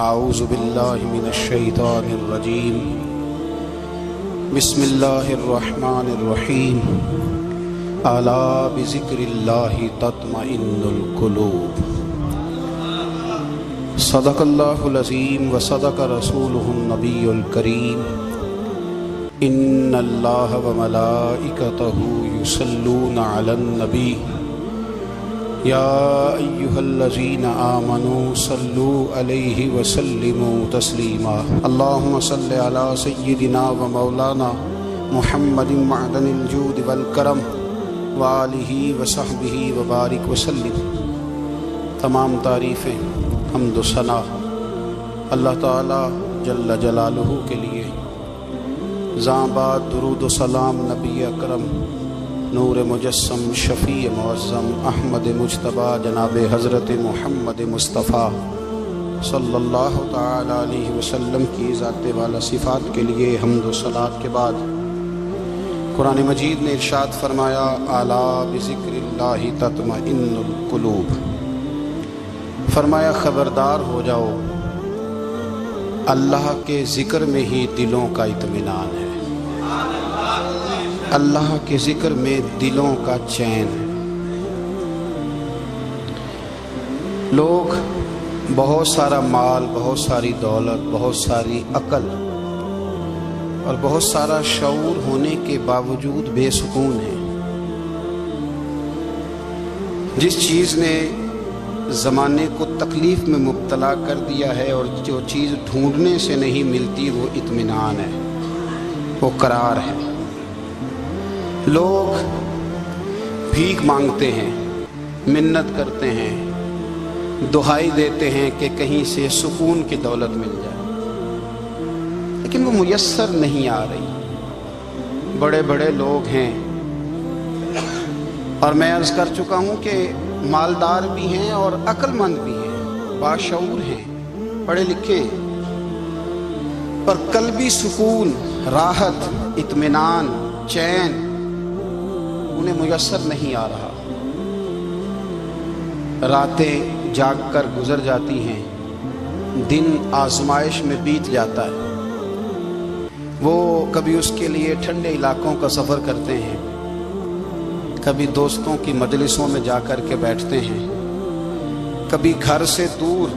أعوذ بالله من الشيطان الرجيم بسم الله الرحمن الرحيم ألا بذكر الله تطمئن القلوب صدق الله العظيم وصدق رسوله النبي الكريم إن الله وملائكته يصلون على النبي يا أيها الذين آمنوا صلوا عليه وسلموا تسليما اللهم صل على سيدنا ومولانا محمد معدن الجود والكرم وآلہ وصحبہ وبارک وسلم۔ تمام تعریفیں حمد و ثنا اللہ تعالی جل جلالہ کے لیے۔ زاں بعد درود و سلام نبی اکرم نور مجسم شفیع معظم احمد مجتبی جناب حضرت محمد مصطفیٰ صلی اللہ تعالی علیہ وسلم کی ذات والا صفات کے لیے حمد و صلات کے بعد قرآن مجید نے ارشاد فرمایا الا بذکر اللہ تطمئن القلوب، فرمایا خبردار ہو جاؤ اللہ کے ذکر میں ہی دلوں کا اطمینان ہے، اللہ کے ذکر میں دلوں کا چین ہے۔ لوگ بہت سارا مال، بہت ساری دولت، بہت ساری عقل اور بہت سارا شعور ہونے کے باوجود بے سکون ہیں۔ جس چیز نے زمانے کو تکلیف میں مبتلا کر دیا ہے اور جو چیز ڈھونڈنے سے نہیں ملتی وہ اطمینان ہے، وہ قرار ہے۔ لوگ بھیک مانگتے ہیں، منت کرتے ہیں، دہائی دیتے ہیں کہ کہیں سے سکون کی دولت مل جائے، لیکن وہ میسر نہیں آ رہی۔ بڑے بڑے لوگ ہیں اور میں عرض کر چکا ہوں کہ مالدار بھی ہیں اور عقل مند بھی ہیں، باشعور ہیں، پڑھے لکھے ہیں، پر قلبی سکون، راحت، اطمینان، چین انہیں میسر نہیں آ رہا۔ راتیں جاگ کر گزر جاتی ہیں، دن آزمائش میں بیت جاتا ہے۔ وہ کبھی اس کے لیے ٹھنڈے علاقوں کا سفر کرتے ہیں، کبھی دوستوں کی مجلسوں میں جا کر کے بیٹھتے ہیں، کبھی گھر سے دور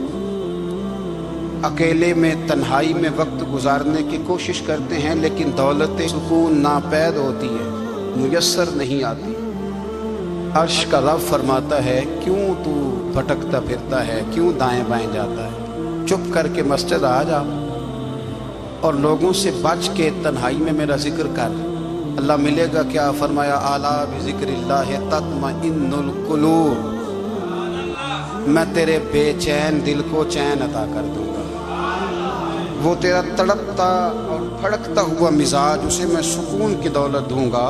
اکیلے میں تنہائی میں وقت گزارنے کی کوشش کرتے ہیں، لیکن دولت سکون ناپید ہوتی ہے، میسر نہیں آتی۔ عرش کا رب فرماتا ہے کیوں تو بھٹکتا پھرتا ہے، کیوں دائیں بائیں جاتا ہے، چپ کر کے مسجد آ جا اور لوگوں سے بچ کے تنہائی میں میرا ذکر کر۔ اللہ ملے گا کیا؟ فرمایا اعلیٰ بذکر اللہ تطمئن القلوب، میں تیرے بے چین دل کو چین عطا کر دوں گا۔ وہ تیرا تڑپتا اور پھڑکتا ہوا مزاج، اسے میں سکون کی دولت دوں گا۔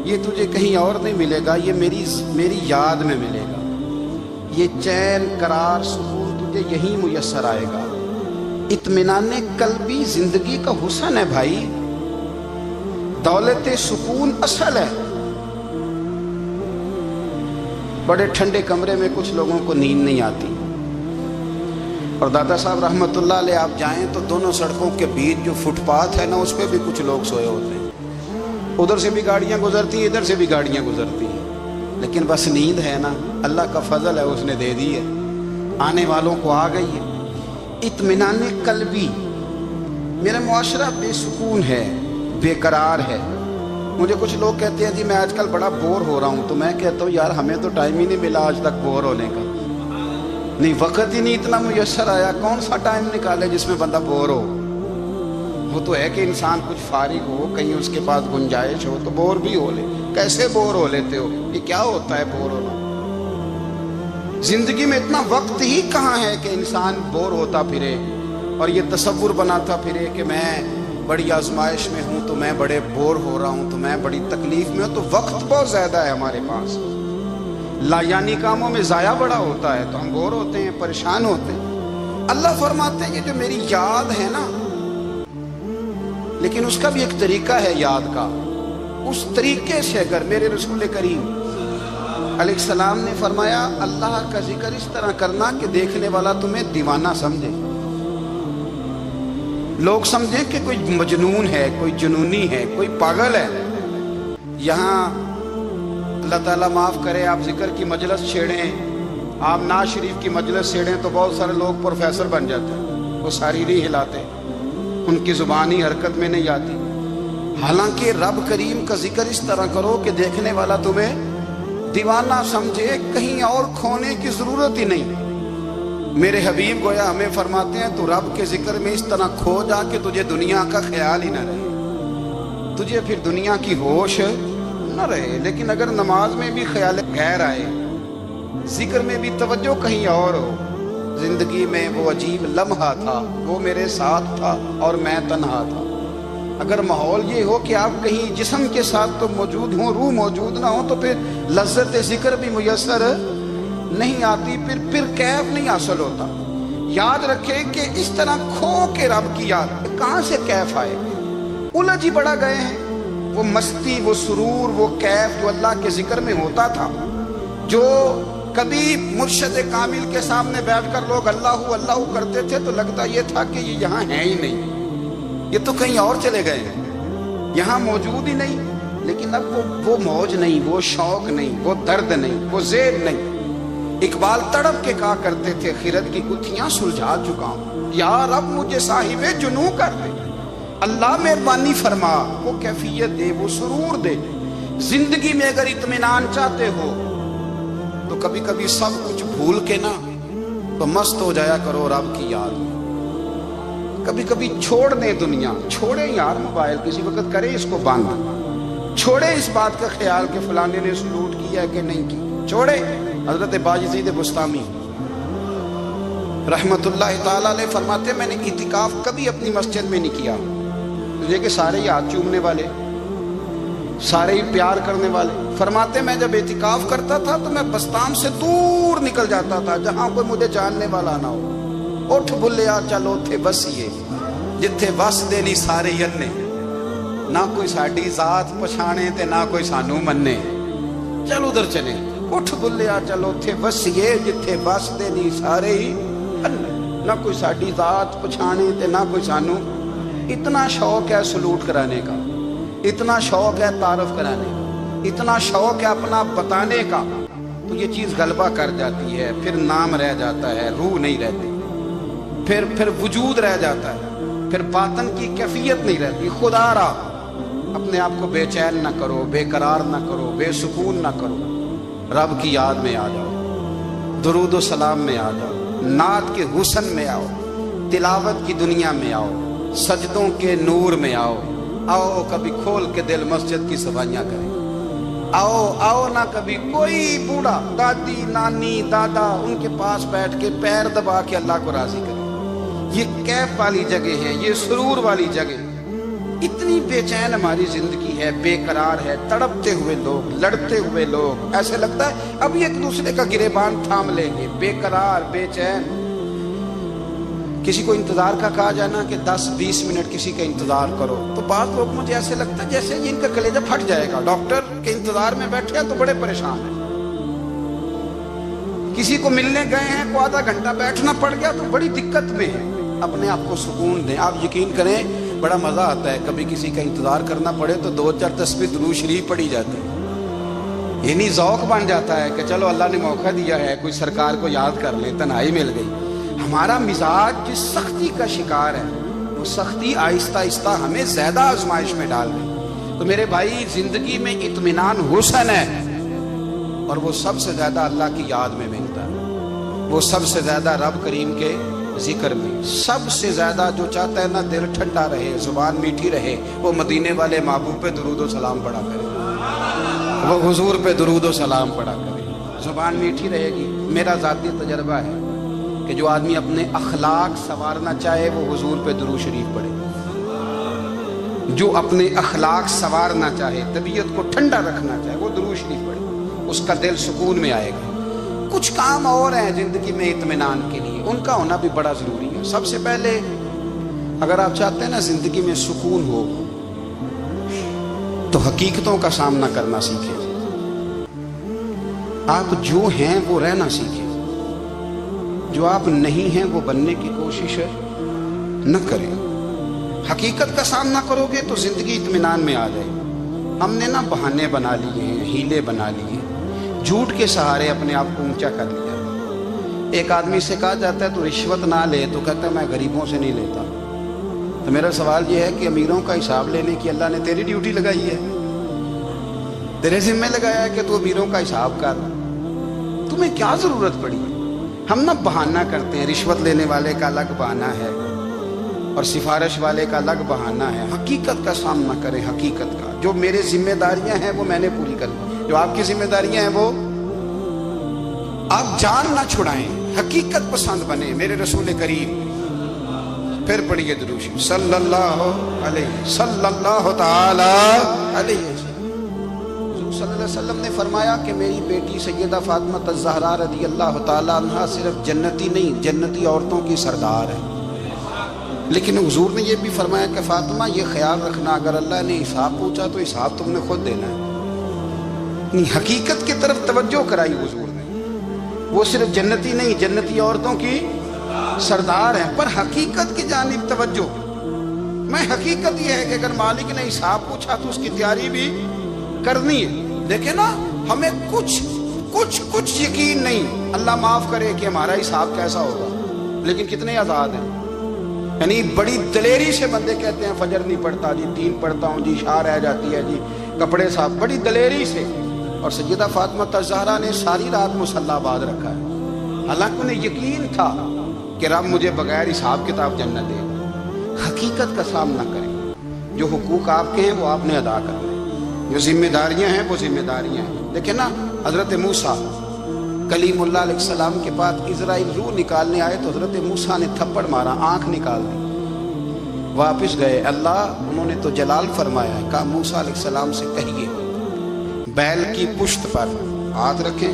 یہ تجھے کہیں اور نہیں ملے گا، یہ میری یاد میں ملے گا۔ یہ چین، قرار، سکون تجھے یہیں میسر آئے گا۔ اطمینان قلبی زندگی کا حسن ہے بھائی، دولت سکون اصل ہے۔ بڑے ٹھنڈے کمرے میں کچھ لوگوں کو نیند نہیں آتی، اور دادا صاحب رحمۃ اللہ علیہ آپ جائیں تو دونوں سڑکوں کے بیچ جو فٹ پاتھ ہے نا، اس پہ بھی کچھ لوگ سوئے ہوتے ہیں۔ ادھر سے بھی گاڑیاں گزرتی ہیں، ادھر سے بھی گاڑیاں گزرتی ہیں، لیکن بس نیند ہے نا، اللہ کا فضل ہے، اس نے دے دی ہے، آنے والوں کو آ گئی ہے۔ اطمینان قلبی، میرا معاشرہ بے سکون ہے، بے قرار ہے۔ مجھے کچھ لوگ کہتے ہیں جی میں آج کل بڑا بور ہو رہا ہوں، تو میں کہتا ہوں یار ہمیں تو ٹائم ہی نہیں ملا آج تک بور ہونے کا، نہیں وقت ہی نہیں اتنا میسر آیا، کون سا ٹائم نکالے جس میں بندہ بور ہو؟ وہ تو ہے کہ انسان کچھ فارغ ہو، کہیں اس کے پاس گنجائش ہو تو بور بھی ہو لے۔ کیسے بور ہو لیتے ہو؟ یہ کیا ہوتا ہے بور ہونا؟ زندگی میں اتنا وقت ہی کہاں ہے کہ انسان بور ہوتا پھرے اور یہ تصور بناتا پھرے کہ میں بڑی آزمائش میں ہوں، تو میں بڑے بور ہو رہا ہوں، تو میں بڑی تکلیف میں ہوں۔ تو وقت بہت زیادہ ہے ہمارے پاس، لایانی کاموں میں ضائع بڑا ہوتا ہے، تو ہم بور ہوتے ہیں، پریشان ہوتے ہیں۔ اللہ فرماتے ہیں کہ جو میری یاد ہے نا، لیکن اس کا بھی ایک طریقہ ہے یاد کا، اس طریقے سے اگر میرے رسول کریم علیہ السلام نے فرمایا اللہ کا ذکر اس طرح کرنا کہ دیکھنے والا تمہیں دیوانہ سمجھے، لوگ سمجھیں کہ کوئی مجنون ہے، کوئی جنونی ہے، کوئی پاگل ہے۔ یہاں اللہ تعالیٰ معاف کرے، آپ ذکر کی مجلس چھیڑیں، آپ نعت شریف کی مجلس چھیڑیں تو بہت سارے لوگ پروفیسر بن جاتے ہیں، وہ ساری نہیں ہلاتے، ان کی زبان ہی حرکت میں نہیں آتی۔ حالانکہ رب کریم کا ذکر اس طرح کرو کہ دیکھنے والا تمہیں دیوانہ سمجھے، کہیں اور کھونے کی ضرورت ہی نہیں۔ میرے حبیب گویا ہمیں فرماتے ہیں تو رب کے ذکر میں اس طرح کھو جا کہ تجھے دنیا کا خیال ہی نہ رہے، تجھے پھر دنیا کی ہوش نہ رہے۔ لیکن اگر نماز میں بھی خیال غیر آئے، ذکر میں بھی توجہ کہیں اور ہو، زندگی میں وہ عجیب لمحہ تھا، وہ میرے ساتھ تھا اور میں تنہا تھا، اگر ماحول یہ ہو کہ آپ کہیں جسم کے ساتھ تو موجود ہوں، روح موجود نہ ہو، تو پھر لذت ذکر بھی میسر نہیں آتی، پھر کیف نہیں حاصل ہوتا۔ یاد رکھے کہ اس طرح کھو کے رب کی یاد کہاں سے کیف آئے؟ الجھ ہی بڑا گئے ہیں۔ وہ مستی، وہ سرور، وہ کیف جو اللہ کے ذکر میں ہوتا تھا، جو کبھی مرشد کامل کے سامنے بیٹھ کر لوگ اللہ اللہ کرتے تھے تو لگتا یہ تھا کہ یہ یہاں ہے ہی نہیں، یہ تو کہیں اور چلے گئے ہیں، یہاں موجود ہی نہیں۔ لیکن اب وہ موج نہیں، وہ شوق نہیں، وہ درد نہیں، وہ زیب نہیں۔ اقبال تڑپ کے کہا کرتے تھے، خرد کی گتھیاں سلجھا چکا ہوں، یا رب مجھے صاحب جنوں کر دے، اللہ مہربانی فرما، وہ کیفیت دے، وہ سرور دے۔ زندگی میں اگر اطمینان چاہتے ہو تو کبھی کبھی سب کچھ بھول کے نا تو مست ہو جایا کرو رب کی یاد میں۔ کبھی کبھی چھوڑ دیں دنیا، چھوڑیں یار موبائل، کسی وقت کرے اس کو بند، چھوڑے اس بات کا خیال کہ فلانے نے سلوٹ کیا کہ نہیں کی، چھوڑے۔ حضرت باجزید بستامی رحمت اللہ تعالیٰ علیہ فرماتے میں نے اعتکاف کبھی اپنی مسجد میں نہیں کیا، مجھے کہ سارے ہی ہاتھ چومنے والے، سارے ہی پیار کرنے والے۔ فرماتے میں جب اعتکاف کرتا تھا تو میں بستام سے دور نکل جاتا تھا جہاں کوئی مجھے جاننے والا نہ ہو۔ اٹھ بھلیا چلو تھے بسیے جتھے بس دے نہیں سارے ینے، نہ کوئی ساڈی ذات پچھانے تے نہ کوئی سانو مننے، چلو ادھر چلے۔ اٹھ بھلیا چلو تھے بسیے جتھے بس دے نہیں سارے ہی ینے، نہ کوئی ساڈی ذات پچھانے تے نہ کوئی سانو۔ اتنا شوق ہے سلوٹ کرانے کا، اتنا شوق ہے تعارف کرانے کا، اتنا شوق ہے اپنا بتانے کا، تو یہ چیز غلبہ کر جاتی ہے، پھر نام رہ جاتا ہے، روح نہیں رہتی، پھر وجود رہ جاتا ہے، پھر باطن کی کیفیت نہیں رہتی۔ خدا را اپنے آپ کو بے چین نہ کرو، بے قرار نہ کرو، بے سکون نہ کرو، رب کی یاد میں آ جاؤ، درود و سلام میں آ جاؤ، نعت کے حسن میں آؤ، تلاوت کی دنیا میں آؤ، سجدوں کے نور میں آؤ۔ آؤ کبھی کھول کے دل مسجد کی صفائیاں کریں، آؤ نہ کبھی کوئی بوڑھا، دادی، نانی، دادا، ان کے پاس بیٹھ کے پیر دبا کے اللہ کو راضی کریں۔ یہ کیف والی جگہ ہے، یہ سرور والی جگہ۔ اتنی بے چین ہماری زندگی ہے، بے قرار ہے، تڑپتے ہوئے لوگ، لڑتے ہوئے لوگ، ایسے لگتا ہے اب ایک دوسرے کا گریبان تھام لیں گے، بے قرار، بے چین۔ کسی کو انتظار کا کہا جائے نا کہ 10-20 منٹ کسی کا انتظار کرو تو بعض لوگ مجھے ایسے لگتا ہے جیسے ان کا کلیجہ پھٹ جائے گا، ڈاکٹر کے انتظار میں بیٹھے ہیں تو بڑے پریشان ہیں۔ کسی کو ملنے گئے ہیں کو آدھا گھنٹہ بیٹھنا پڑ گیا تو بڑی دقت میں ہے۔ اپنے آپ کو سکون دیں۔ آپ یقین کریں بڑا مزہ آتا ہے، کبھی کسی کا انتظار کرنا پڑے تو 2-4 تسبیح درود شریف پڑھی جاتی ہے، یعنی ذوق بن جاتا ہے کہ چلو اللہ نے موقع دیا ہے، کوئی سرکار کو یاد کر لیں، تنہائی مل گئی۔ ہمارا مزاج جس سختی کا شکار ہے، وہ سختی آہستہ آہستہ ہمیں زیادہ آزمائش میں ڈال گئی۔ تو میرے بھائی زندگی میں اطمینان حسن ہے، اور وہ سب سے زیادہ اللہ کی یاد میں ملتا ہے، وہ سب سے زیادہ رب کریم کے ذکر میں۔ سب سے زیادہ جو چاہتا ہے نا دل ٹھنڈا رہے، زبان میٹھی رہے، وہ مدینے والے محبوب پہ درود و سلام پڑھا کرے، وہ حضور پہ درود و سلام پڑھا کرے، زبان میٹھی رہے گی۔ میرا ذاتی تجربہ ہے کہ جو آدمی اپنے اخلاق سنوارنا چاہے وہ حضور پہ درود شریف پڑھے، جو اپنے اخلاق سنوارنا چاہے، طبیعت کو ٹھنڈا رکھنا چاہے، وہ درود شریف پڑھے، اس کا دل سکون میں آئے گا۔ کچھ کام اور ہیں زندگی میں اطمینان کے لیے، ان کا ہونا بھی بڑا ضروری ہے۔ سب سے پہلے اگر آپ چاہتے ہیں نا زندگی میں سکون ہو تو حقیقتوں کا سامنا کرنا سیکھیں، آپ جو ہیں وہ رہنا سیکھیں، جو آپ نہیں ہیں وہ بننے کی کوشش نہ کریں۔ حقیقت کا سامنا کرو گے تو زندگی اطمینان میں آ جائے. ہم نے نا بہانے بنا لیے ہیں، ہیلے بنا لیے، جھوٹ کے سہارے اپنے آپ کو اونچا کر لیا. ایک آدمی سے کہا جاتا ہے تو رشوت نہ لے، تو کہتا ہے میں غریبوں سے نہیں لیتا. تو میرا سوال یہ ہے کہ امیروں کا حساب لینے کی اللہ نے تیری ڈیوٹی لگائی ہے، تیرے ذمہ لگایا ہے کہ تو امیروں کا حساب کر. تمہیں کیا ضرورت پڑی؟ ہم نا بہانہ کرتے ہیں. رشوت لینے والے کا الگ بہانہ ہے اور سفارش والے کا الگ بہانہ ہے. حقیقت کا سامنا کریں. حقیقت کا جو میرے ذمہ داریاں ہیں وہ میں نے پوری کر لی، جو آپ کی ذمہ داریاں ہیں وہ آپ جان نہ چھڑائیں. حقیقت پسند بنے. میرے رسول کریم پھر پڑھیے درود شریف صلی اللہ تعالی علیہ وسلم. حضور صلی اللہ علیہ وسلم نے فرمایا کہ میری بیٹی سیدہ فاطمہ الزہرا رضی اللہ تعالی عنہا صرف جنتی نہیں، جنتی عورتوں کی سردار ہے. لیکن حضور نے یہ بھی فرمایا کہ فاطمہ یہ خیال رکھنا اگر اللہ نے حساب پوچھا تو حساب تم نے خود دینا ہے. حقیقت کی طرف توجہ کرائی حضور نے. وہ صرف جنتی نہیں، جنتی عورتوں کی سردار ہیں، پر حقیقت کی جانب توجہ. میں حقیقت یہ ہے کہ اگر مالک نے حساب پوچھا تو اس کی تیاری بھی کرنی ہے. دیکھیں نا، ہمیں کچھ یقین نہیں. اللہ معاف کرے کہ ہمارا حساب کیسا ہوگا، لیکن کتنے آزاد ہیں. یعنی بڑی دلیری سے بندے کہتے ہیں فجر نہیں پڑھتا جی، 3 پڑھتا ہوں جی، شاہ رہ جاتی ہے جی، کپڑے صاف، بڑی دلیری سے. اور سیدہ فاطمہ الزہرا نے ساری رات مصلی آباد رکھا ہے، حالانکہ انہیں یقین تھا کہ رب مجھے بغیر حساب کتاب جنت دے گا. حقیقت کا سامنا کریں. جو حقوق آپ کے ہیں وہ آپ نے ادا کرنے، جو ذمہ داریاں ہیں وہ ذمہ داریاں ہیں. دیکھیں نا، حضرت موسیٰ کلیم اللہ علیہ السلام کے بعد اسرائیل روح نکالنے آئے تو حضرت موسیٰ نے تھپڑ مارا، آنکھ نکال دی. واپس گئے. اللہ انہوں نے تو جلال فرمایا ہے. کہا موسیٰ علیہ السلام سے کہیے بیل کی پشت پر ہاتھ رکھیں،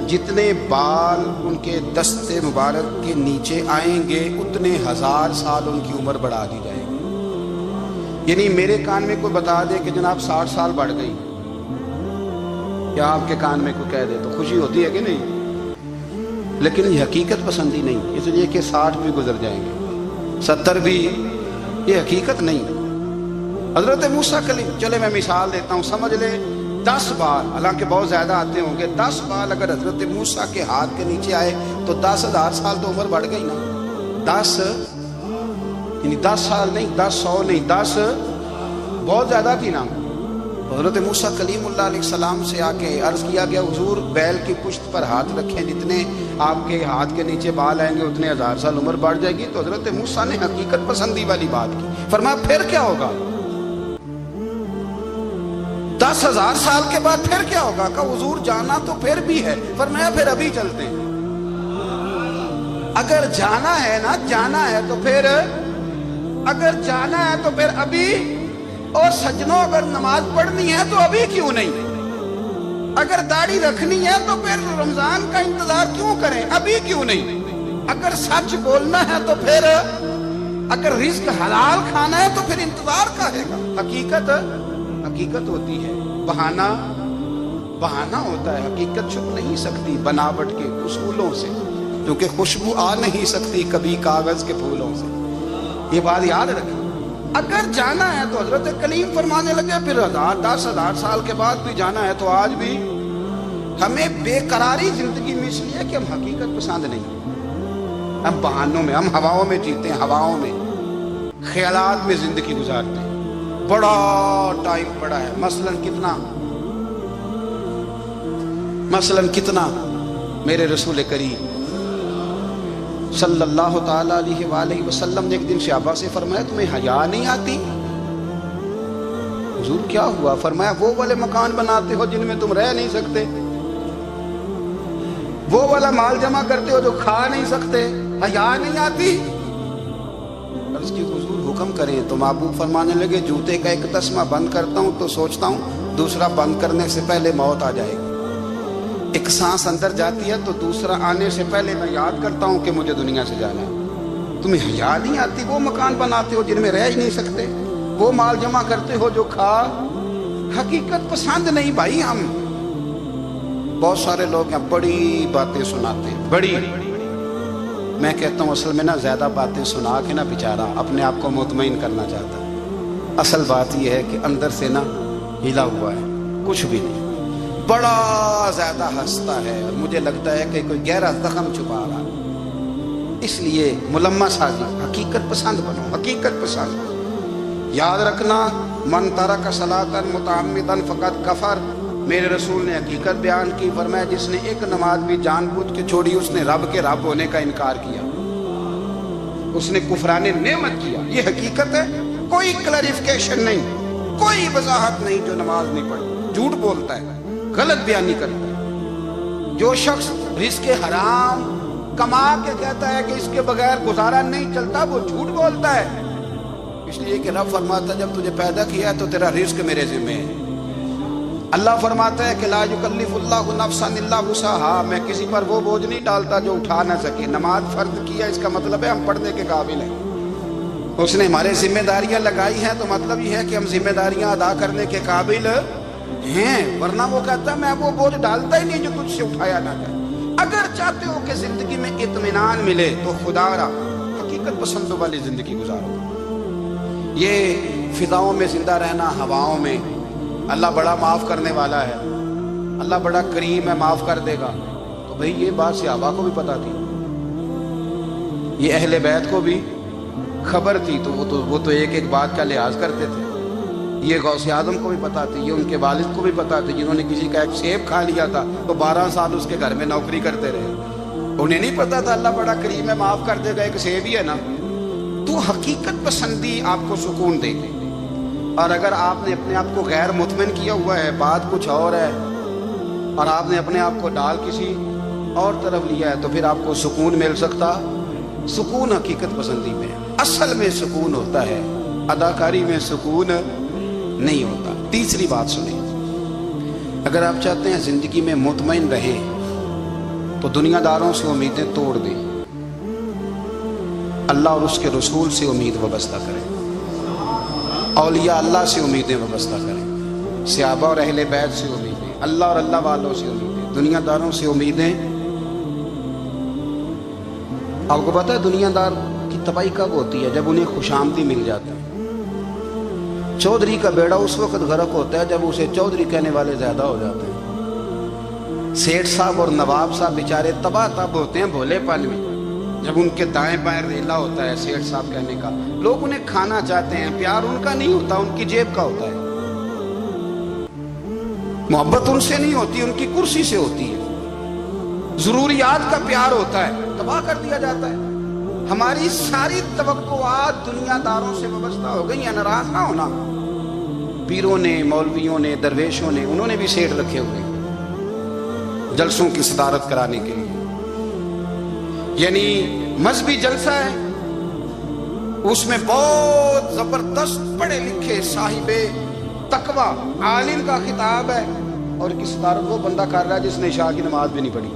جتنے بال ان کے دست مبارک کے نیچے آئیں گے اتنے 1000 سال ان کی عمر بڑھا دی جائے گی. یعنی میرے کان میں کوئی بتا دے کہ جناب 60 سال بڑھ گئی، یا آپ کے کان میں کوئی کہہ دے تو خوشی ہوتی ہے کہ نہیں؟ لیکن یہ حقیقت پسندی نہیں، اس لیے کہ 60 بھی گزر جائیں گے، 70 بھی. یہ حقیقت نہیں. حضرت موسیٰ کلیم، چلے میں مثال دیتا ہوں، سمجھ لیں 10 بال، حالانکہ بہت زیادہ آتے ہوں گے، 10 بال اگر حضرت موسیٰ کے ہاتھ کے نیچے آئے تو 10,000 سال تو عمر بڑھ گئی نا. 10 یعنی 10 سال نہیں، 10 100 نہیں، 10 بہت زیادہ تھی نا. حضرت موسیٰ کلیم اللہ علیہ السلام سے آ کے عرض کیا گیا حضور بیل کی پشت پر ہاتھ رکھیں، جتنے آپ کے ہاتھ کے نیچے بال آئیں گے اتنے 1000 سال عمر بڑھ جائے گی. تو حضرت موسیٰ نے حقیقت پسندی والی بات کی. فرمایا پھر کیا ہوگا؟ 10,000 سال کے بعد پھر کیا ہوگا؟ کہ حضور جانا تو پھر بھی ہے. فرمایا پھر ابھی چلتے ہیں. اگر جانا ہے نا، جانا ہے تو پھر، اگر جانا ہے تو پھر ابھی. اور سجنوں اگر نماز پڑھنی ہے تو ابھی کیوں نہیں؟ اگر داڑھی رکھنی ہے تو پھر رمضان کا انتظار کیوں کریں؟ ابھی کیوں نہیں؟ اگر سچ بولنا ہے تو پھر، اگر رزق حلال کھانا ہے تو پھر انتظار کا ہے گا. حقیقت ہوتی ہے، بہانہ ہوتا ہے. حقیقت چھپ نہیں سکتی بناوٹ کے اصولوں سے، کیونکہ خوشبو آ نہیں سکتی کبھی کاغذ کے پھولوں سے. یہ بات یاد رکھیں. اگر جانا ہے تو حضرت کلیم فرمانے لگے پھر 10,000 سال کے بعد بھی جانا ہے. تو آج بھی ہمیں بے قراری زندگی میں اس لیے کہ ہم حقیقت پسند نہیں، ہم بہانوں میں، ہم ہواؤں میں جیتے ہیں، ہواؤں میں، خیالات میں زندگی گزارتے ہیں. بڑا ٹائم پڑا ہے. مثلاً کتنا میرے رسول کریم صلی اللہ تعالیٰ علیہ وآلہ وسلم نے ایک دن صحابہ سے فرمایا تمہیں حیا نہیں آتی؟ حضور کیا ہوا؟ فرمایا وہ والے مکان بناتے ہو جن میں تم رہ نہیں سکتے، وہ والا مال جمع کرتے ہو جو کھا نہیں سکتے، حیا نہیں آتی؟ عرض کی حضور حکم کریں. تو محبوب فرمانے لگے جوتے کا ایک تسمہ بند کرتا ہوں تو سوچتا ہوں دوسرا بند کرنے سے پہلے موت آ جائے گی. ایک سانس اندر جاتی ہے تو دوسرا آنے سے پہلے میں یاد کرتا ہوں کہ مجھے دنیا سے جانا ہے. تمہیں حیا نہیں آتی؟ وہ مکان بناتے ہو جن میں رہ ہی نہیں سکتے، وہ مال جمع کرتے ہو جو کھا. حقیقت پسند نہیں بھائی. ہم بہت سارے لوگ ہیں بڑی باتیں سناتے ہیں، بڑی میں کہتا ہوں اصل میں نا زیادہ باتیں سنا کے نا بیچارہ اپنے آپ کو مطمئن کرنا چاہتا ہے. اصل بات یہ ہے کہ اندر سے نا ہلا ہوا ہے، کچھ بھی نہیں، بڑا زیادہ ہنستا ہے اور مجھے لگتا ہے کہ کوئی گہرا زخم چھپا رہا ہے. اس لیے ملمہ سازی، حقیقت پسند بنو، حقیقت پسند. یاد رکھنا، من ترک صلاۃ متعمدا فقد کفر. میرے رسول نے حقیقت بیان کی، فرمایا جس نے ایک نماز بھی جان بوجھ کے چھوڑی اس نے رب کے رب ہونے کا انکار کیا، اس نے کفران نعمت کیا. یہ حقیقت ہے، کوئی کلیریفیکیشن نہیں، کوئی وضاحت نہیں. جو نماز نہیں پڑھتا جھوٹ بولتا ہے، غلط بیانی کرتا ہے. جو شخص رزق حرام کما کے کہتا ہے کہ اس کے بغیر گزارا نہیں چلتا، وہ جھوٹ بولتا ہے. اس لیے کہ رب فرماتا ہے جب تجھے پیدا کیا تو تیرا رزق میرے ذمہ ہے. اللہ فرماتا ہے کہ لا یکلف اللہ نفسا الا وسعها، میں کسی پر وہ بوجھ نہیں ڈالتا جو اٹھا نہ سکے. نماز فرض کیا، اس کا مطلب ہے ہم پڑھنے کے قابل ہیں. اس نے ہمارے ذمہ داریاں لگائی ہیں تو مطلب یہ ہے کہ ہم ذمہ داریاں ادا کرنے کے قابل ہیں، ورنہ وہ کہتا ہے میں وہ بوجھ ڈالتا ہی نہیں جو تجھ سے اٹھایا نہ جائے. اگر چاہتے ہو کہ زندگی میں اطمینان ملے تو خدا را حقیقت پسندوں والی زندگی گزارو. یہ فضاؤں میں زندہ رہنا، ہواؤں میں، اللہ بڑا معاف کرنے والا ہے، اللہ بڑا کریم ہے، معاف کر دے گا. تو بھئی یہ بات صحابہ کو بھی پتا تھی، یہ اہل بیت کو بھی خبر تھی، تو وہ تو ایک ایک بات کا لحاظ کرتے تھے. یہ غوث اعظم کو بھی پتا تھی، یہ ان کے والد کو بھی پتا تھی جنہوں نے کسی کا ایک سیب کھا لیا تھا تو 12 سال اس کے گھر میں نوکری کرتے رہے. انہیں نہیں پتا تھا اللہ بڑا کریم ہے، معاف کر دے گا، ایک سیب ہی ہے نا. تو حقیقت پسندی آپ کو سکون دے گی. اور اگر آپ نے اپنے آپ کو غیر مطمئن کیا ہوا ہے، بات کچھ اور ہے، اور آپ نے اپنے آپ کو ڈال کسی اور طرف لیا ہے، تو پھر آپ کو سکون مل سکتا. سکون حقیقت پسندی میں، اصل میں سکون ہوتا ہے، اداکاری میں سکون نہیں ہوتا. تیسری بات سنیں، اگر آپ چاہتے ہیں زندگی میں مطمئن رہیں تو دنیا داروں سے امیدیں توڑ دیں، اللہ اور اس کے رسول سے امید وابستہ کریں، اولیاء اللہ سے امیدیں وابستہ کریں، صحابہ اور اہل بیت سے امیدیں، اللہ اور اللہ والوں سے امیدیں، دنیا داروں سے امیدیں. آپ کو پتہ ہے دنیا دار کی تباہی کب ہوتی ہے؟ جب انہیں خوش آمدی مل جاتا ہے. چودھری کا بیڑا اس وقت غرق ہوتا ہے جب اسے چودھری کہنے والے زیادہ ہو جاتے ہیں. سیٹھ صاحب اور نواب صاحب بیچارے تباہ تب ہوتے ہیں بھولے پن میں، جب ان کے دائیں بائیں ریلا ہوتا ہے سیٹھ صاحب کہنے کا. لوگ انہیں کھانا چاہتے ہیں، پیار ان کا نہیں ہوتا، ان کی جیب کا ہوتا ہے. محبت ان سے نہیں ہوتی، ان کی کرسی سے ہوتی ہے. ضروریات کا پیار ہوتا ہے، تباہ کر دیا جاتا ہے. ہماری ساری توقعات دنیا داروں سے وابستہ ہو گئی ہیں. ناراض نہ ہونا، پیروں نے، مولویوں نے، درویشوں نے، انہوں نے بھی سیٹ رکھے ہوئے جلسوں کی صدارت کرانے کے لیے. یعنی مذہبی جلسہ ہے، اس میں بہت زبردست پڑھے لکھے صاحب تقویٰ عالم کا خطاب ہے، اور کی صدارت وہ بندہ کر رہا ہے جس نے عشاء کی نماز بھی نہیں پڑھی.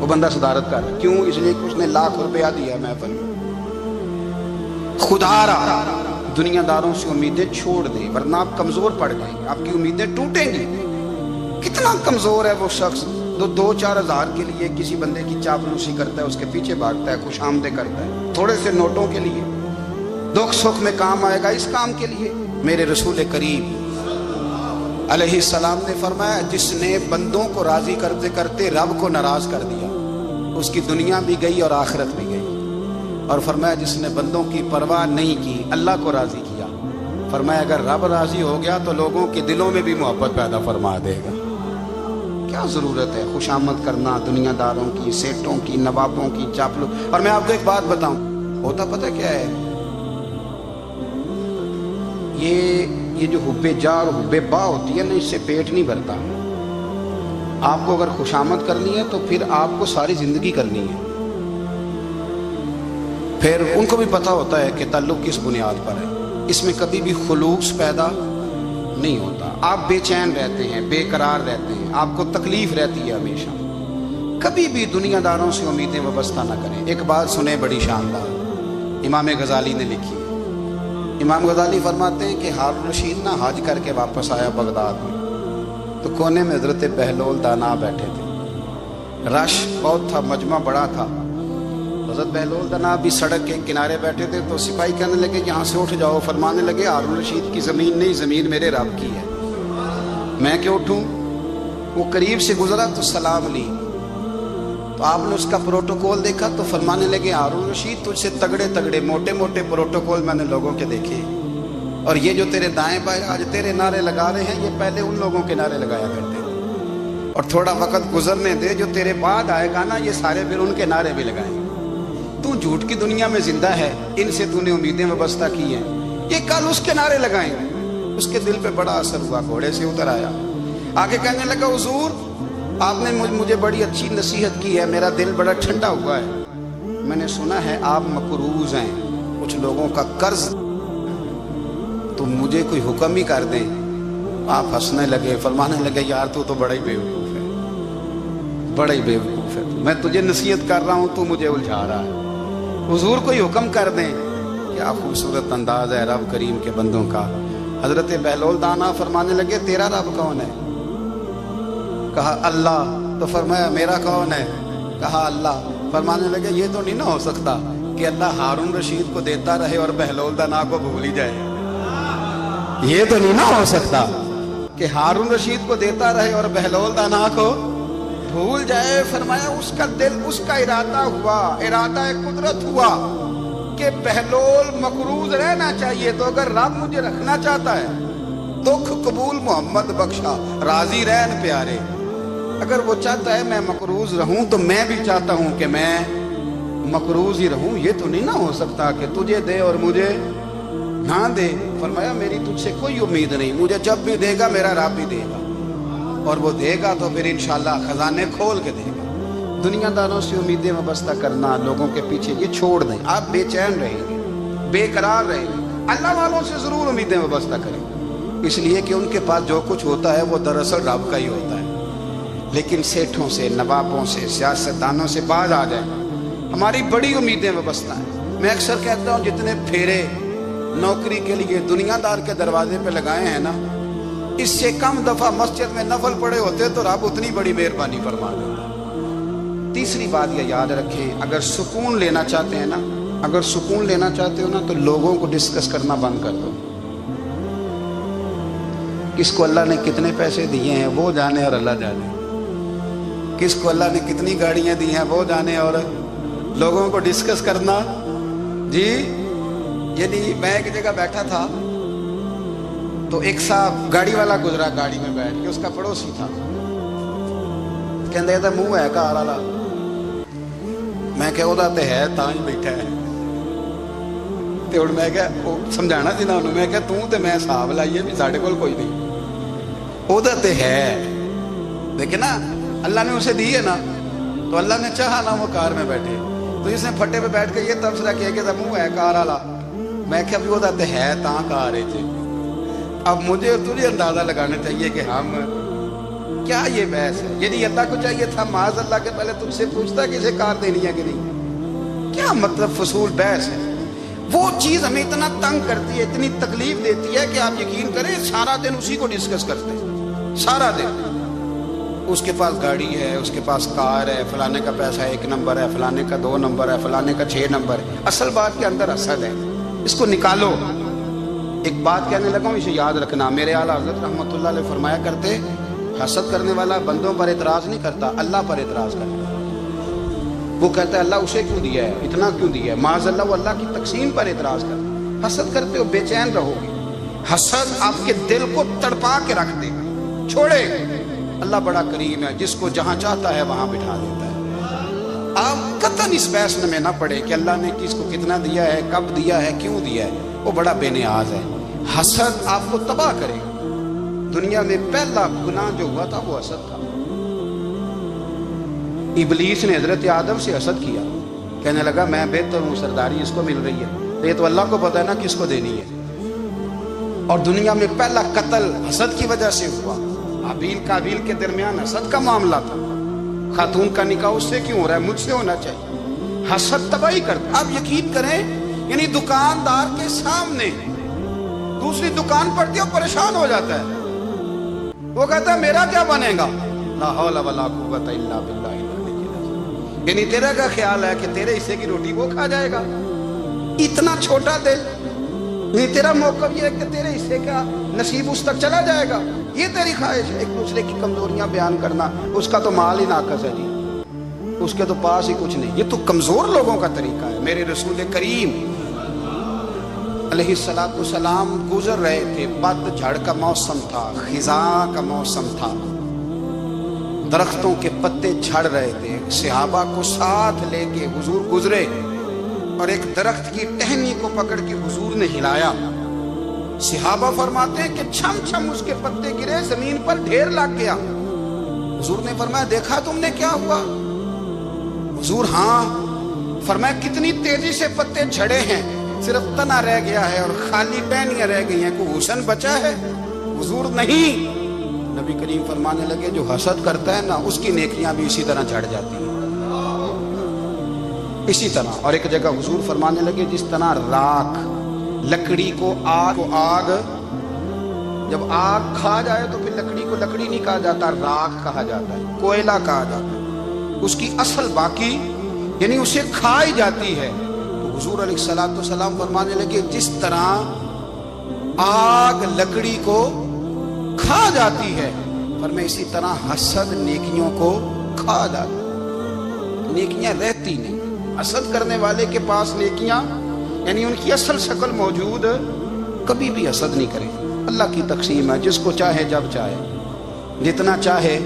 وہ بندہ صدارت کر رہا ہے، کیوں؟ اس لیے کہ اس نے لاکھ روپیہ دیا محفل میں. خدا را دنیا داروں سے امیدیں چھوڑ دیں، ورنہ آپ کمزور پڑ جائیں گے، آپ کی امیدیں ٹوٹیں گی. کتنا کمزور ہے وہ شخص جو 2-4 ہزار کے لیے کسی بندے کی چاپلوسی کرتا ہے، اس کے پیچھے بھاگتا ہے، خوش آمدیں کرتا ہے، تھوڑے سے نوٹوں کے لیے. دکھ سکھ میں کام آئے گا اس کام کے لیے. میرے رسول کریم علیہ السلام نے فرمایا جس نے بندوں کو راضی کرتے کرتے رب کو ناراض کر دیا، اس کی دنیا بھی گئی اور آخرت بھی گئی. اور فرمایا جس نے بندوں کی پرواہ نہیں کی، اللہ کو راضی کیا، فرمایا اگر رب راضی ہو گیا تو لوگوں کے دلوں میں بھی محبت پیدا فرما دے گا. کیا ضرورت ہے خوش آمد کرنا دنیا داروں کی، سیٹوں کی، نوابوں کی، چاپلو. اور میں آپ کو ایک بات بتاؤں، ہوتا پتہ کیا ہے؟ یہ جو حب جا اور حب با ہوتی ہے نا، اس سے پیٹ نہیں بھرتا. آپ کو اگر خوش آمد کرنی ہے تو پھر آپ کو ساری زندگی کرنی ہے. پھر ان کو بھی پتہ ہوتا ہے کہ تعلق کس بنیاد پر ہے، اس میں کبھی بھی خلوص پیدا نہیں ہوتا. آپ بے چین رہتے ہیں، بے قرار رہتے ہیں، آپ کو تکلیف رہتی ہے ہمیشہ. کبھی بھی دنیا داروں سے امیدیں وابستہ نہ کریں. ایک بات سنیں بڑی شاندار، امام غزالی نے لکھی. امام غزالی فرماتے ہیں کہ ہارون رشید نہ حج کر کے واپس آیا بغداد میں، تو کونے میں حضرت بہلول دانا بیٹھے تھے. رش بہت تھا، مجمع بڑا تھا. حضرت بہلول دنا بھی سڑک کے کنارے بیٹھے تھے تو سپاہی کہنے لگے یہاں سے اٹھ جاؤ، فرمانے لگے ہارون رشید کی زمین نہیں، زمین میرے رب کی ہے، میں کیوں اٹھوں؟ وہ قریب سے گزرا تو سلام لی، تو آپ نے اس کا پروٹوکول دیکھا تو فرمانے لگے ہارون رشید تجھ سے تگڑے تگڑے موٹے موٹے پروٹوکول میں نے لوگوں کے دیکھے، اور یہ جو تیرے دائیں بائیں آج تیرے نعرے لگا رہے ہیں یہ پہلے ان لوگوں کے نعرے لگایا کرتے، اور تھوڑا وقت گزرنے دے، جو تیرے بعد آئے گا نا یہ سارے پھر ان کے نعرے بھی لگائیں گے۔ تو جھوٹ کی دنیا میں زندہ ہے، ان سے تو نے امیدیں وابستہ کی ہیں، یہ کل اس کے نعرے لگائیں گے۔ اس کے دل پہ بڑا اثر ہوا، گھوڑے سے اتر آیا، آگے کہنے لگا حضور آپ نے مجھے بڑی اچھی نصیحت کی ہے، میرا دل بڑا ٹھنڈا ہوا ہے، میں نے سنا ہے آپ مقروض ہیں، کچھ لوگوں کا قرض، تو مجھے کوئی حکم ہی کر دیں۔ آپ ہنسنے لگے، فرمانے لگے یار تو بڑا ہی بیوقوف ہے، بڑا ہی بیوقوف ہے، میں تجھے نصیحت کر رہا ہوں تو مجھے الجھا رہا ہے، حضور کوئی حکم کر دیں۔ کیا خوبصورت انداز ہے رب کریم کے بندوں کا۔ حضرت بہلول دانا فرمانے لگے تیرا رب کون ہے؟ کہا اللہ، تو فرمایا میرا کون ہے؟ کہا اللہ۔ فرمانے لگے یہ تو نہیں نہ ہو سکتا کہ اللہ ہارون رشید کو دیتا رہے اور بہلول دانا کو بھول ہی جائے، یہ تو نہیں نہ ہو سکتا کہ ہارون رشید کو دیتا رہے اور بہلول دانا کو بھول جائے۔ فرمایا اس کا دل، اس کا ارادہ ہوا، ارادہ قدرت ہوا کہ بہلول مقروض رہنا چاہیے، تو اگر رب مجھے رکھنا چاہتا ہے دکھ قبول محمد بخشا راضی رہن پیارے، اگر وہ چاہتا ہے میں مقروض رہوں تو میں بھی چاہتا ہوں کہ میں مقروض ہی رہوں، یہ تو نہیں نہ ہو سکتا کہ تجھے دے اور مجھے نہ دے۔ فرمایا میری تجھ سے کوئی امید نہیں، مجھے جب بھی دے گا میرا رب بھی دے گا، اور وہ دے گا تو پھر انشاءاللہ خزانے کھول کے دے گا۔ دنیا داروں سے امیدیں وابستہ کرنا، لوگوں کے پیچھے، یہ چھوڑ دیں، آپ بے چین رہیں گے، بے قرار رہیں گے۔ اللہ والوں سے ضرور امیدیں وابستہ کریں، اس لیے کہ ان کے پاس جو کچھ ہوتا ہے وہ دراصل رب کا ہی ہوتا ہے، لیکن سیٹھوں سے، نوابوں سے، سیاستدانوں سے باز آ جائے، ہماری بڑی امیدیں وابستہ ہیں۔ میں اکثر کہتا ہوں جتنے پھیرے نوکری کے لیے دنیا دار کے دروازے پہ لگائے ہیں نا، اس سے کم دفعہ مسجد میں نفل پڑے ہوتے تو رب اتنی بڑی مہربانی فرما دیتا۔ تیسری بات یہ یاد رکھیں، اگر سکون لینا چاہتے ہیں نا، اگر سکون لینا چاہتے ہو نا تو لوگوں کو ڈسکس کرنا بند کر دو۔ کس کو اللہ نے کتنے پیسے دیے ہیں وہ جانے اور اللہ جانے، کس کو اللہ نے کتنی گاڑیاں دی ہیں وہ جانے، اور لوگوں کو ڈسکس کرنا جی۔ یعنی میں ایک جگہ بیٹھا تھا تو ایک صاحب گاڑی والا گزرا، گاڑی میں بیٹھ کے، اس کا پڑوسی تھا، کہندے تھا منہ ہے کار والا، میں کہ وہ تے ہے تاں ہی بیٹھا ہے، تے ہن میں کہ سمجھانا سی نا انہوں، میں کہ توں تے میں حساب لائیے بھی ساڈے کول کوئی نہیں، وہ تے ہے، لیکن نا اللہ نے اسے دی ہے نا، تو اللہ نے چاہا نا وہ کار میں بیٹھے، تو اس نے پھٹے پہ بیٹھ کے یہ تبصرہ کیا کہ منہ ہے کار والا، میں کہ ابھی وہ تے ہے تاں کار ہے تھے۔ اب مجھے اور تجھے اندازہ لگانا چاہیے کہ ہم کیا یہ بحث ہے، یعنی اللہ کو چاہیے تھا معاذ اللہ کے پہلے تم سے پوچھتا کہ اسے کار دینی ہے کہ نہیں، کیا مطلب فضول بحث ہے۔ وہ چیز ہمیں اتنا تنگ کرتی ہے، اتنی تکلیف دیتی ہے کہ آپ یقین کریں سارا دن اسی کو ڈسکس کرتے ہیں، سارا دن اس کے پاس گاڑی ہے، اس کے پاس کار ہے، فلانے کا پیسہ 1 نمبر ہے، فلانے کا 2 نمبر ہے، فلانے کا 6 نمبر ہے۔ اصل بات کے اندر حسد ہے، اس کو نکالو۔ ایک بات کہنے لگا ہوں، اسے یاد رکھنا، میرے اعلیٰ حضرت رحمۃ اللہ علیہ فرمایا کرتے، حسد کرنے والا بندوں پر اعتراض نہیں کرتا، اللہ پر اعتراض کرتا ہے۔ وہ کہتا ہے اللہ اسے کیوں دیا ہے، اتنا کیوں دیا ہے، معاذ اللہ وہ اللہ کی تقسیم پر اعتراض کرتا ہے۔ حسد کرتے ہو بے چین رہو گے، حسد آپ کے دل کو تڑپا کے رکھ دے گا، چھوڑے گا۔ اللہ بڑا کریم ہے، جس کو جہاں چاہتا ہے وہاں بٹھا دیتا ہے۔ آپ قطعاً اس بحث میں نہ پڑے کہ اللہ نے کس کو کتنا دیا ہے، کب دیا ہے، کیوں دیا ہے، وہ بڑا بے نیاز ہے۔ حسد آپ کو تباہ کرے گا۔ دنیا میں پہلا گناہ جو ہوا تھا وہ حسد تھا۔ ابلیس نے حضرت آدم سے حسد کیا، کہنے لگا میں بہتر ہوں، سرداری اس کو مل رہی ہے، یہ تو اللہ کو پتہ ہے نا کس کو دینی ہے۔ اور دنیا میں پہلا قتل حسد کی وجہ سے ہوا، حابیل قابیل کے درمیان حسد کا معاملہ تھا، خاتون کا نکاح اس سے کیوں ہو رہا ہے، مجھ سے ہونا چاہیے۔ حسد تباہی کرتا۔ آپ یقین کریں، یعنی دکاندار کے سامنے دوسری دکان پڑتی ہے وہ پریشان ہو جاتا ہے، وہ کہتا ہے میرا کیا بنے گا، لا حول ولا قوت الا باللہ۔ یعنی تیرا کا خیال ہے کہ تیرے حصے کی روٹی وہ کھا جائے گا؟ اتنا چھوٹا دل، نہیں تیرا موقف یہ ہے کہ تیرے حصے کا نصیب اس تک چلا جائے گا، یہ تیری خواہش ہے۔ ایک دوسرے کی کمزوریاں بیان کرنا، اس کا تو مال ہی ناقص ہے جی، اس کے تو پاس ہی کچھ نہیں، یہ تو کمزور لوگوں کا طریقہ ہے۔ میرے رسول کریم علیہ السلام گزر رہے تھے، پت جھڑ کا موسم تھا، خزاں کا موسم تھا، درختوں کے پتے جھڑ رہے تھے، صحابہ کو ساتھ لے کے حضور گزرے اور ایک درخت کی ٹہنی کو پکڑ کے حضور نے ہلایا۔ صحابہ فرماتے ہیں کہ چھم چھم اس کے پتے گرے، زمین پر ڈھیر لگ گیا۔ حضور نے فرمایا دیکھا تم نے کیا ہوا؟ حضور ہاں۔ فرمایا کتنی تیزی سے پتے جھڑے ہیں، صرف تنا رہ گیا ہے اور خالی ٹہنیاں رہ گئی ہیں، کوئی حسن بچا ہے؟ حضور نہیں۔ نبی کریم فرمانے لگے جو حسد کرتا ہے نا، اس کی نیکیاں بھی اسی طرح جھڑ جاتی ہیں، اسی طرح۔ اور ایک جگہ حضور فرمانے لگے جس طرح راکھ لکڑی کو آگ جب آگ کھا جائے تو پھر لکڑی کو لکڑی نہیں کہا جاتا، راکھ کہا جاتا ہے، کوئلہ کہا جاتا ہے، اس کی اصل باقی یعنی اسے کھائی جاتی ہے۔ تو حضور علیہ السلام فرمانے لگے جس طرح آگ لکڑی کو کھا جاتی ہے، فرمایا اسی طرح حسد نیکیوں کو کھا جاتا ہے، نیکیاں رہتی نہیں۔ حسد کرنے والے کے پاس نیکیاں یعنی ان کی اصل شکل موجود، کبھی بھی حسد نہیں کرے۔ اللہ کی تقسیم ہے، جس کو چاہے جب چاہے جتنا چاہے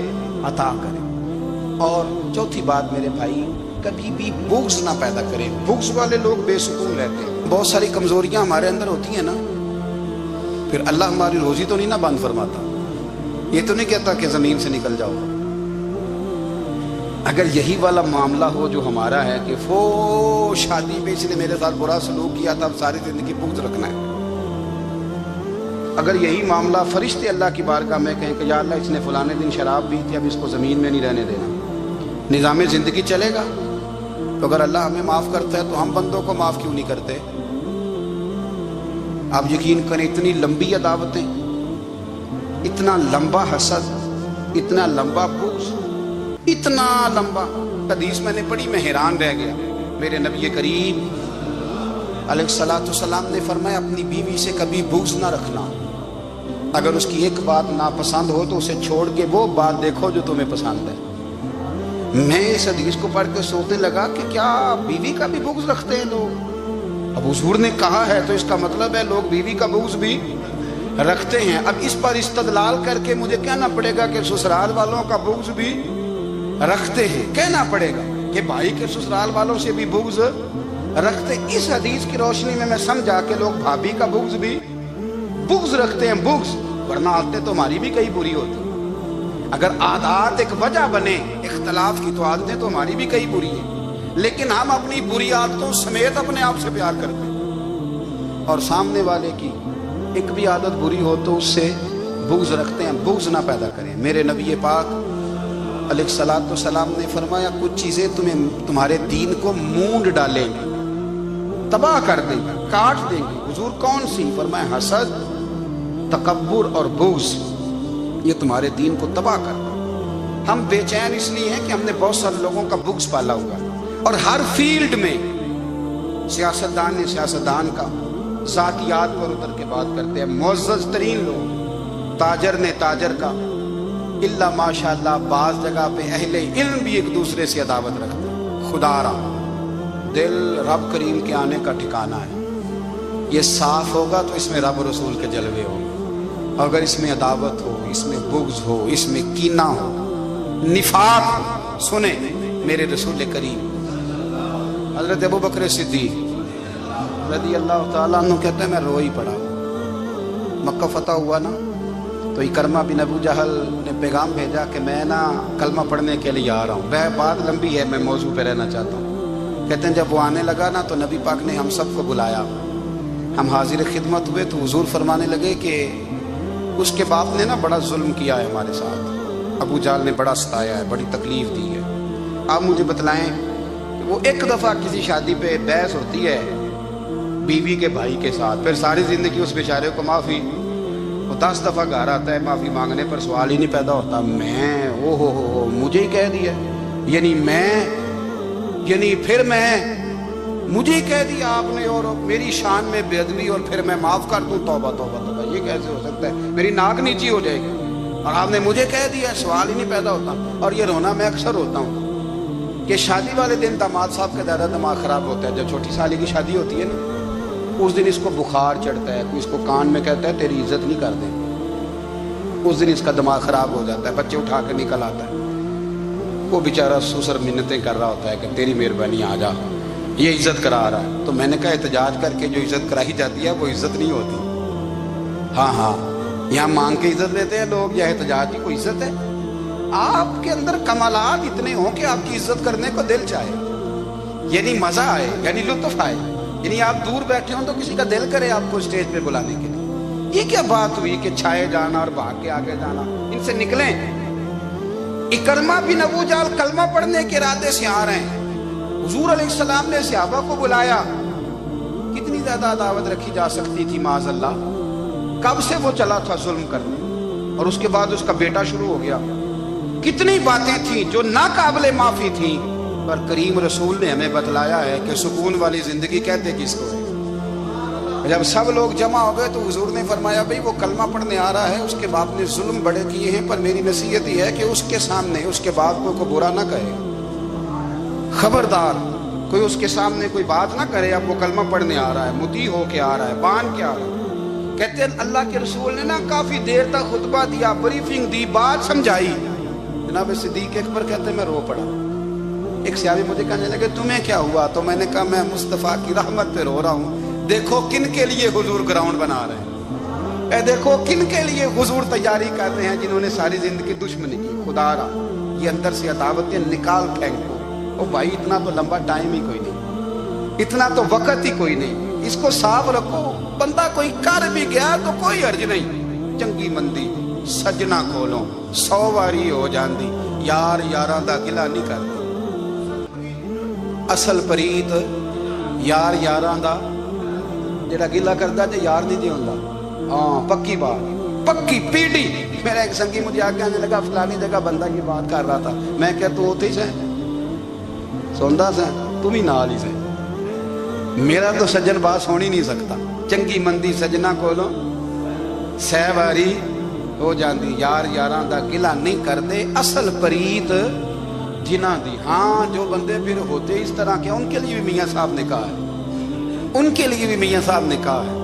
عطا کرے۔ اور چوتھی بات میرے بھائی، کبھی بھی بغض نہ پیدا کرے۔ بغض والے لوگ بے سکون رہتے ہیں۔ بہت ساری کمزوریاں ہمارے اندر ہوتی ہیں نا، پھر اللہ ہماری روزی تو نہیں نہ بند فرماتا، یہ تو نہیں کہتا کہ زمین سے نکل جاؤ۔ اگر یہی والا معاملہ ہو جو ہمارا ہے کہ وہ شادی پہ اس نے میرے ساتھ برا سلوک کیا تھا، اب ساری زندگی بغض رکھنا ہے، اگر یہی معاملہ فرشتے اللہ کی بارگاہ میں کہیں کہ یا اللہ اس نے فلانے دن شراب پی تھی، اب اس کو زمین میں نہیں رہنے دینا، نظام زندگی چلے گا؟ تو اگر اللہ ہمیں معاف کرتا ہے تو ہم بندوں کو معاف کیوں نہیں کرتے؟ آپ یقین کریں اتنی لمبی عداوتیں، اتنا لمبا حسد، اتنا لمبا بغض، اتنا لمبا۔ حدیث میں نے پڑھی، میں حیران رہ گیا۔ میرے نبی کریم علیہ السلام نے فرمایا اپنی بیوی سے کبھی بغض نہ رکھنا، اگر اس کی ایک بات ناپسند ہو تو اسے چھوڑ کے وہ بات دیکھو جو تمہیں پسند ہے۔ میں اس حدیث کو پڑھ کے سوچنے لگا کہ کیا بیوی کا بھی بغض رکھتے ہیں لوگ؟ اب حضور نے کہا ہے تو اس کا مطلب ہے لوگ بیوی کا بغض بھی رکھتے ہیں۔ اب اس پر استدلال کر کے مجھے کہنا پڑے گا کہ سسرال والوں کا بغض بھی رکھتے ہیں، کہنا پڑے گا کہ بھائی کے سسرال والوں سے بھی بغض رکھتے۔ اس حدیث کی روشنی میں سمجھا کہ لوگ بھابھی کا بغض بھی بغض رکھتے ہیں، بغض، ورنہ عادتیں تو ہماری بھی کئی بری ہوتی ہیں۔ اگر عادات ایک وجہ بنے اختلاف کی تو عادتیں تو ہماری بھی کئی بری ہیں، لیکن ہم اپنی بری عادتوں سمیت اپنے آپ سے پیار کرتے ہیں، اور سامنے والے کی ایک بھی عادت بری ہو تو اس سے بغض رکھتے ہیں۔ بغض نہ پیدا کریں۔ میرے نبی پاک علیہ السلام نے فرمایا کچھ چیزیں تمہارے دین کو مونڈ ڈالیں گی، تباہ کر دیں گی، کاٹ دیں گی۔ حضور کون سی؟ فرمایا حسد، تکبر اور بغض، یہ تمہارے دین کو تباہ کر دیں۔ ہم بے چین اس لیے ہیں کہ ہم نے بہت سارے لوگوں کا بغض پالا ہوا ہے، اور ہر فیلڈ میں سیاستدان نے سیاستدان کا، ذاتیات پر اتر کے بات کرتے ہیں، معزز ترین لوگ، تاجر نے تاجر کا، اللہ ماشاءاللہ بعض جگہ پہ اہل علم بھی ایک دوسرے سے عداوت رکھتے ہیں۔ خدا را دل رب کریم کے آنے کا ٹھکانہ ہے، یہ صاف ہوگا تو اس میں رب رسول کے جلوے ہوں، اگر اس میں عداوت ہو، اس میں بغض ہو، اس میں کینہ ہو، نفاق، سنیں میرے رسول کریم حضرت ابو بکر صدیق رضی اللہ تعالیٰ عنہ کہتے ہیں میں رو ہی پڑا۔ مکہ فتح ہوا نا تو اکرمہ بن ابو جہل نے پیغام بھیجا کہ میں نا کلمہ پڑھنے کے لیے آ رہا ہوں۔ بات لمبی ہے، میں موضوع پہ رہنا چاہتا ہوں۔ کہتے ہیں جب وہ آنے لگا نا تو نبی پاک نے ہم سب کو بلایا، ہم حاضر خدمت ہوئے تو حضور فرمانے لگے کہ اس کے باپ نے نا بڑا ظلم کیا ہے ہمارے ساتھ، ابو جہل نے بڑا ستایا ہے، بڑی تکلیف دی ہے۔ آپ مجھے بتلائیں کہ وہ ایک دفعہ کسی شادی پہ بحث ہوتی ہے بیوی کے بھائی کے ساتھ، پھر ساری زندگی اس بیچارے کو معافی، وہ 10 دفعہ گھر آتا ہے معافی مانگنے پر سوال ہی نہیں پیدا ہوتا، میں او ہو مجھے ہی کہہ دیا، یعنی میں یعنی پھر مجھے کہہ دیا آپ نے اور میری شان میں بے ادبی اور پھر میں معاف کر دوں؟ توبہ توبہ توبہ، یہ کیسے ہو سکتا ہے؟ میری ناک نیچی ہو جائے گی اور آپ نے مجھے کہہ دیا، سوال ہی نہیں پیدا ہوتا۔ اور یہ رونا میں اکثر ہوتا ہوں کہ شادی والے دن داماد صاحب کا زیادہ دماغ خراب ہوتا ہے۔ جب چھوٹی سالی کی شادی ہوتی ہے نا، اس دن اس کو بخار چڑھتا ہے، کوئی اس کو کان میں کہتا ہے تیری عزت نہیں کر دیں، اس دن اس کا دماغ خراب ہو جاتا ہے، بچے اٹھا کے نکل آتا ہے، وہ بیچارہ سسر منتیں کر رہا ہوتا ہے کہ تیری مہربانی آ جا، یہ عزت کرا رہا ہے۔ تو میں نے کہا احتجاج کر کے جو عزت کرائی جاتی ہے وہ عزت نہیں ہوتی۔ ہاں یہاں مانگ کے عزت لیتے ہیں لوگ، یا احتجاج کی کوئی عزت ہے؟ آپ کے اندر کمالات اتنے ہوں کہ آپ کی عزت کرنے کو دل چاہے، یعنی مزہ آئے، یعنی لطف آئے، یعنی آپ دور بیٹھے ہوں تو کسی کا دل کرے آپ کو اسٹیج پہ بلانے کے لیے۔ یہ کیا بات ہوئی کہ چھائے جانا اور بھاگ کے آگے جانا؟ ان سے نکلیں۔ اکرمہ بن ابو جہل کلمہ پڑھنے کے ارادے سے آ رہے ہیں، حضور علیہ السلام نے صحابہ کو بلایا، کتنی زیادہ دعوت رکھی جا سکتی تھی معاذ اللہ؟ کب سے وہ چلا تھا ظلم کرنے، اور اس کے بعد اس کا بیٹا شروع ہو گیا، کتنی باتیں تھیں جو ناقابل معافی تھیں، پر کریم رسول نے ہمیں بتلایا ہے کہ سکون والی زندگی کہتے کس کو ہے۔ جب سب لوگ جمع ہو گئے تو حضور نے فرمایا بھئی وہ کلمہ پڑھنے آ رہا ہے، اس کے باپ نے ظلم بڑے کیے ہیں، پر میری نصیحت یہ ہے کہ اس کے سامنے اس کے باپ کو برا نہ کہے، خبردار کوئی اس کے سامنے کوئی بات نہ کرے۔ اب وہ کلمہ پڑھنے آ رہا ہے، مطیع ہو کے آ رہا ہے، بان کے آ رہا ہے۔ کہتے ہیں اللہ کے رسول نے نا کافی دیر تک خطبہ دیا، بریفنگ دی، بات سمجھائی۔ جناب صدیق اکبر کہتے ہیں میں رو پڑا۔ ایک صحابی مجھے کہنے لگے تمہیں کیا ہوا؟ تو میں نے کہا میں مصطفیٰ کی رحمت پہ رو رہا ہوں، دیکھو کن کے لیے حضور گراؤنڈ بنا رہے ہیں، اے دیکھو کن کے لیے حضور تیاری کر رہے ہیں، جنہوں نے ساری زندگی دشمنی کی۔ خدا را یہ اندر سے عداوتیں نکال پھینکو۔ او بھائی اتنا تو لمبا ٹائم ہی کوئی نہیں، اتنا تو وقت ہی کوئی نہیں، اس کو صاف رکھو۔ بندہ کوئی کر بھی گیا تو کوئی حرج نہیں، چنگی مندی سجنا کھولو 100 واری ہو جاندی، یار یاراں دا گلا نہیں کردی۔ اصل پریت یار یاراں دا جڑا گلا کردا تے یار نہیں دے ہوندا۔ ہاں پکی بات، پکی پیڑی۔ میرا ایک سنگی مجھے آ کے آنے لگا فلانی جگہ بندہ یہ بات کر رہا تھا، میں کہ تو ہوتے ہی سے سوندا سے تم ہی نال ہی سے، میرا تو سجن باس ہو نہیں سکتا۔ چنگی مندی سجنا کولو 100 واری ہو جاندی، یار یاراں دا گلا نہیں کردے، اصل پریت جنہاں دی۔ ہاں جو بندے پھر ہوتے اس طرح کے، ان کے لیے بھی میاں صاحب نے کہا ہے، ان کے لیے بھی میاں صاحب نے کہا ہے،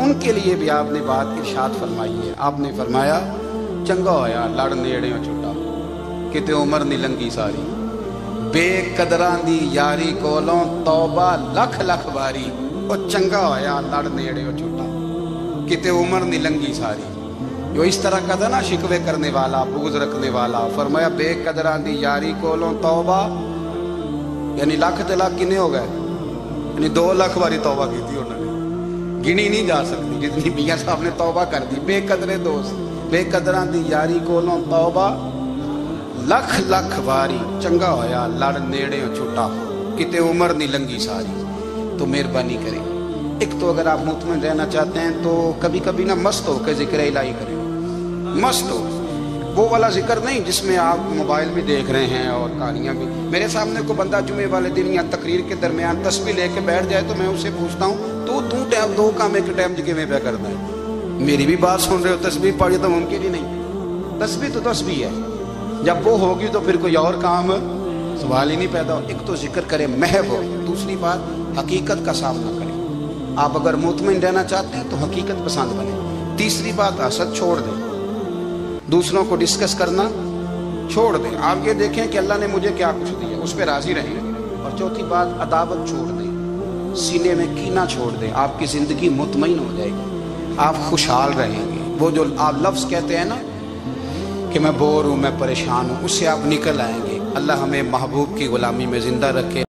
ان کے لیے بھی آپ نے بات ارشاد فرمائی ہے۔ آپ نے فرمایا چنگا ہویا لڑ نیڑیوں چھٹا، کتے عمر نہیں لنگی ساری، بے قدراں دی یاری کولوں توبہ لکھ لکھ باری، او چنگا ہویا لڑ نیڑیوں چھٹا، کتے عمر نہیں لنگی ساری۔ جو اس طرح کا تھا نا شکوے کرنے والا، بغض رکھنے والا، فرمایا بے قدراں دی یاری کولوں توبہ، یعنی لاکھ تے لاکھ کنے ہو گئے، یعنی 2 لاکھ باری توبہ کی تھی انہوں نے، گنی نہیں جا سکتی جتنی میاں صاحب نے توبہ کر دی۔ بے قدرے دوست، بے قدراں دی یاری کولوں توبہ لکھ لکھ باری، چنگا ہویا لڑ نیڑے چھٹا، کتے عمر نہیں لنگی ساری۔ تو مہربانی کریں، ایک تو اگر آپ مطمئن رہنا چاہتے ہیں تو کبھی کبھی نا مست ہو کے ذکر الہی کریں، مست ہو، وہ والا ذکر نہیں جس میں آپ موبائل بھی دیکھ رہے ہیں اور کہانیاں بھی۔ میرے سامنے کو بندہ جمعے والے دن یا تقریر کے درمیان تسبیح لے کے بیٹھ جائے تو میں اسے پوچھتا ہوں تو ٹائم 2 کام ایک ٹائم جگہ پہ کرتا ہے؟ میری بھی بات سن رہے ہو، تسبیح پڑھی تو ممکن ہی نہیں، تسبیح تو تسبیح ہے، جب وہ ہوگی تو پھر کوئی اور کام سوال ہی نہیں پیدا ہو۔ ایک تو ذکر کرے محب ہو، دوسری بات حقیقت کا سامنا کریں۔ آپ اگر مطمئن رہنا چاہتے ہیں تو حقیقت پسند بنیں۔ تیسری بات حسد چھوڑ دیں، دوسروں کو ڈسکس کرنا چھوڑ دیں، آپ یہ دیکھیں کہ اللہ نے مجھے کیا کچھ دیا، اس پہ راضی رہیں۔ اور چوتھی بات عداوت چھوڑ دیں، سینے میں کینہ چھوڑ دیں، آپ کی زندگی مطمئن ہو جائے گی، آپ خوشحال رہیں گے۔ وہ جو آپ لفظ کہتے ہیں نا کہ میں بور ہوں، میں پریشان ہوں، اس سے آپ نکل آئیں گے۔ اللہ ہمیں محبوب کی غلامی میں زندہ رکھے۔